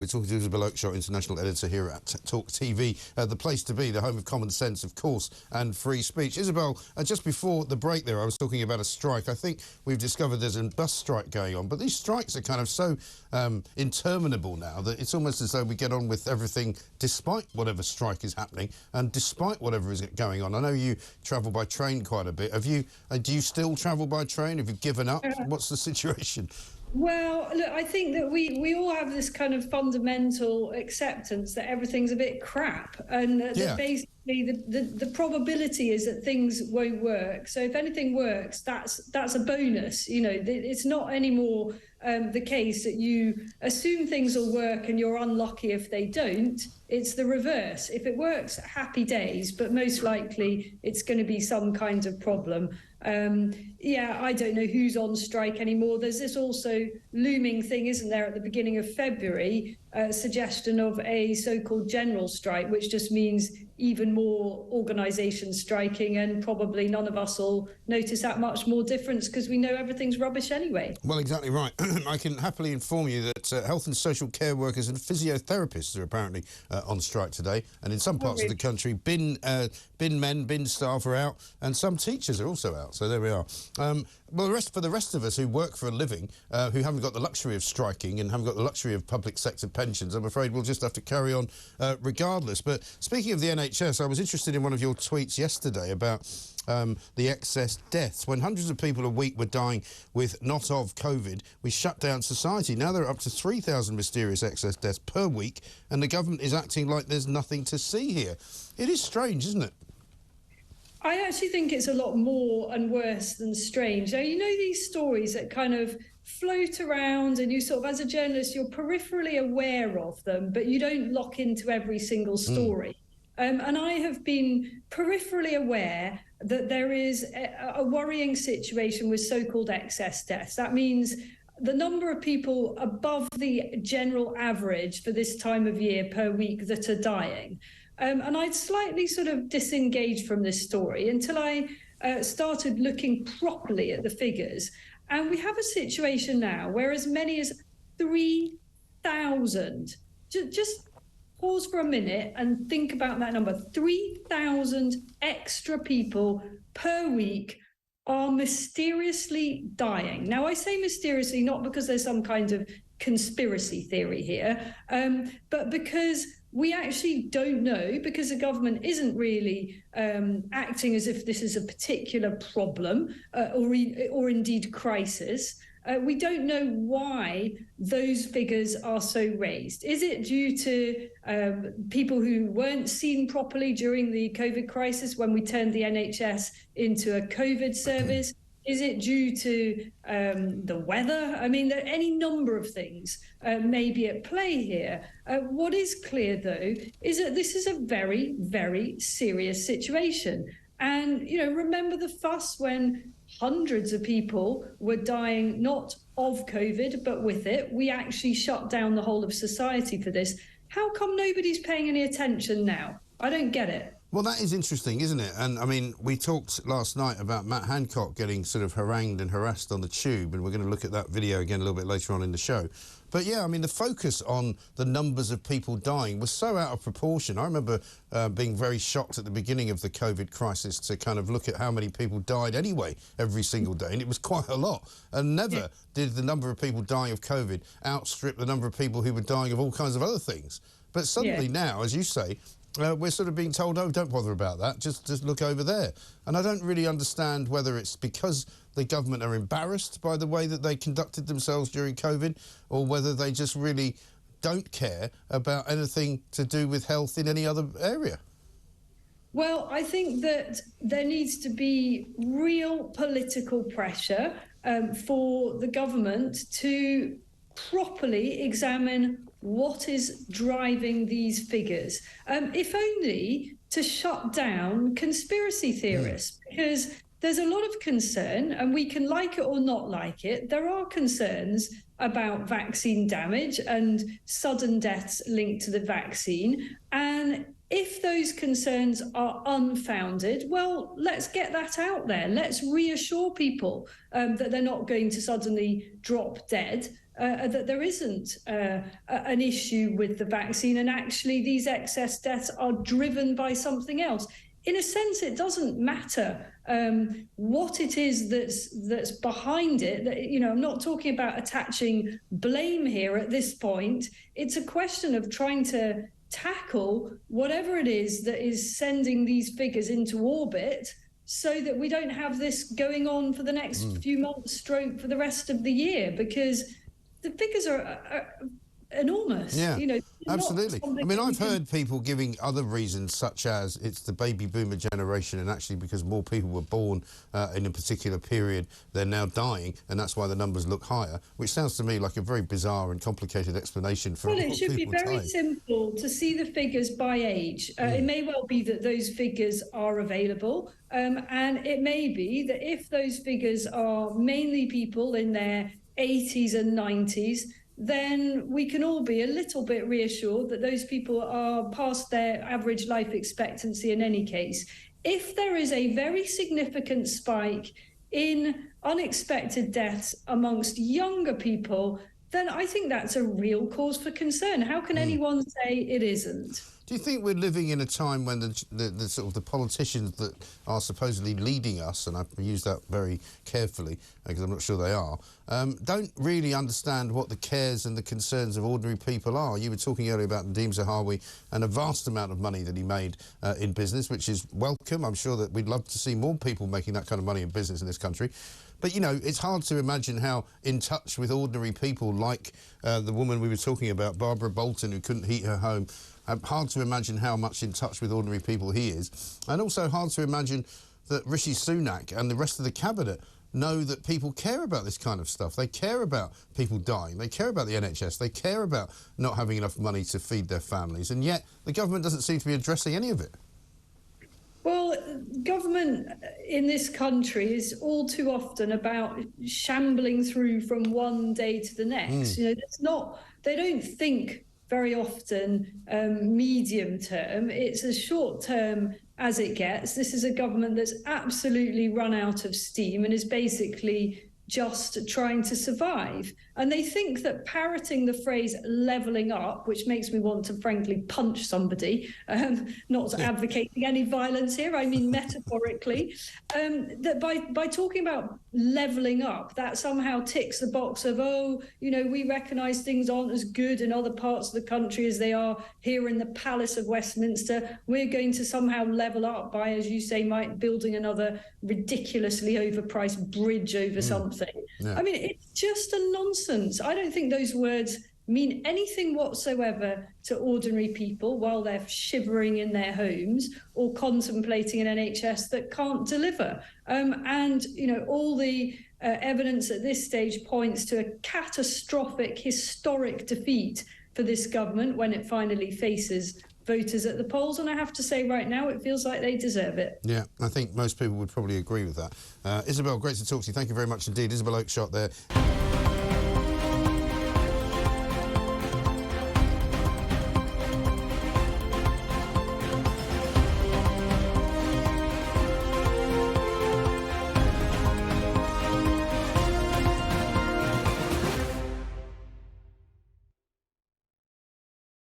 We're talking to Isabel Oakeshott, international editor here at talkTV, the place to be, the home of common sense, of course, and free speech. Isabel, just before the break there, I was talking about a strike. I think we've discovered there's a bus strike going on, but these strikes are kind of so interminable now that it's almost as though we get on with everything despite whatever strike is happening and despite whatever is going on. I know you travel by train quite a bit. Have you? Do you still travel by train? Have you given up? What's the situation? Well, look, I think that we all have this kind of fundamental acceptance that everything's a bit crap, and that basically the probability is that things won't work. So if anything works, that's a bonus. You know, it's not anymore the case that you assume things will work and you're unlucky if they don't. It's the reverse. If it works, happy days, but most likely it's going to be some kind of problem. I don't know who's on strike anymore. There's this also looming thing, isn't there, at the beginning of February, suggestion of a so-called general strike, which just means even more organisations striking, and probably none of us will notice that much more difference because we know everything's rubbish anyway. Well, exactly right. I can happily inform you that health and social care workers and physiotherapists are apparently on strike today, and in some parts of the country, bin staff are out, and some teachers are also out. So there we are. Well, for the rest of us who work for a living, who haven't got the luxury of striking and haven't got the luxury of public sector pensions, I'm afraid we'll just have to carry on regardless. But speaking of the NHS, I was interested in one of your tweets yesterday about the excess deaths. When hundreds of people a week were dying with not of COVID, we shut down society. Now there are up to 3,000 mysterious excess deaths per week, and the government is acting like there's nothing to see here. It is strange, isn't it? I actually think it's a lot more and worse than strange. Now, you know, these stories that kind of float around and you sort of, as a journalist, you're peripherally aware of them, but you don't lock into every single story. And I have been peripherally aware that there is a worrying situation with so-called excess deaths. That means the number of people above the general average for this time of year per week that are dying. And I'd slightly sort of disengaged from this story until I started looking properly at the figures. And we have a situation now where as many as 3,000, just pause for a minute and think about that number, 3,000 extra people per week are mysteriously dying. Now, I say mysteriously not because there's some kind of conspiracy theory here, but because we actually don't know, because the government isn't really acting as if this is a particular problem or indeed crisis. We don't know why those figures are so raised. Is it due to people who weren't seen properly during the COVID crisis when we turned the NHS into a COVID service? Is it due to the weather? I mean, there are any number of things may be at play here. What is clear, though, is that this is a very, very serious situation. And, you know, remember the fuss when hundreds of people were dying not of COVID, but with it. We actually shut down the whole of society for this. How come nobody's paying any attention now? I don't get it. Well, that is interesting, isn't it? And, I mean, we talked last night about Matt Hancock getting sort of harangued and harassed on the tube, and we're going to look at that video again a little bit later on in the show. But, yeah, I mean, the focus on the numbers of people dying was so out of proportion. I remember being very shocked at the beginning of the COVID crisis to kind of look at how many people died anyway every single day, and it was quite a lot. And never did the number of people dying of COVID outstrip the number of people who were dying of all kinds of other things. But suddenly now, as you say, we're sort of being told, oh, don't bother about that, just look over there. And I don't really understand whether it's because the government are embarrassed by the way that they conducted themselves during COVID, or whether they just really don't care about anything to do with health in any other area. Well, I think that there needs to be real political pressure for the government to properly examine what is driving these figures, if only to shut down conspiracy theorists, because there's a lot of concern, and we can like it or not like it. There are concerns about vaccine damage and sudden deaths linked to the vaccine. And if those concerns are unfounded, well, let's get that out there. Let's reassure people that they're not going to suddenly drop dead that there isn't an issue with the vaccine, and actually these excess deaths are driven by something else. In a sense, it doesn't matter what it is that's behind it. I'm not talking about attaching blame here at this point. It's a question of trying to tackle whatever it is that is sending these figures into orbit, so that we don't have this going on for the next few months, stroke for the rest of the year, because the figures are enormous. Yeah, absolutely. I mean, I've heard people giving other reasons, such as it's the baby boomer generation, and actually because more people were born in a particular period, they're now dying, and that's why the numbers look higher, which sounds to me like a very bizarre and complicated explanation for Well, it should be very simple to see the figures by age. It may well be that those figures are available, and it may be that if those figures are mainly people in their 80s and 90s, then we can all be a little bit reassured that those people are past their average life expectancy in any case. If there is a very significant spike in unexpected deaths amongst younger people, then I think that's a real cause for concern. How can anyone say it isn't? Do you think we're living in a time when the sort of the politicians that are supposedly leading us, and I use that very carefully because I'm not sure they are, don't really understand what the cares and the concerns of ordinary people are? You were talking earlier about Nadeem Zahawi and a vast amount of money that he made in business, which is welcome. I'm sure that we'd love to see more people making that kind of money in business in this country. But, you know, it's hard to imagine how in touch with ordinary people like the woman we were talking about, Barbara Bolton, who couldn't heat her home. Hard to imagine how much in touch with ordinary people he is. And also hard to imagine that Rishi Sunak and the rest of the cabinet know that people care about this kind of stuff. They care about people dying. They care about the NHS. They care about not having enough money to feed their families. And yet the government doesn't seem to be addressing any of it. Well, government in this country is all too often about shambling through from one day to the next. You know, they don't think very often medium term. It's as short term as it gets. This is a government that's absolutely run out of steam and is basically just trying to survive. And they think that parroting the phrase levelling up, which makes me want to frankly punch somebody, not advocating any violence here, I mean metaphorically, that by talking about levelling up, that somehow ticks the box of, oh, you know, we recognise things aren't as good in other parts of the country as they are here in the Palace of Westminster. We're going to somehow level up by, as you say, Mike, building another ridiculously overpriced bridge over something. Yeah. I mean, it's just a nonsense. I don't think those words mean anything whatsoever to ordinary people while they're shivering in their homes or contemplating an NHS that can't deliver. And, you know, all the evidence at this stage points to a catastrophic, historic defeat for this government when it finally faces voters at the polls, and I have to say right now it feels like they deserve it. Yeah, I think most people would probably agree with that. Isabel, great to talk to you. Thank you very much indeed. Isabel Oakeshott there.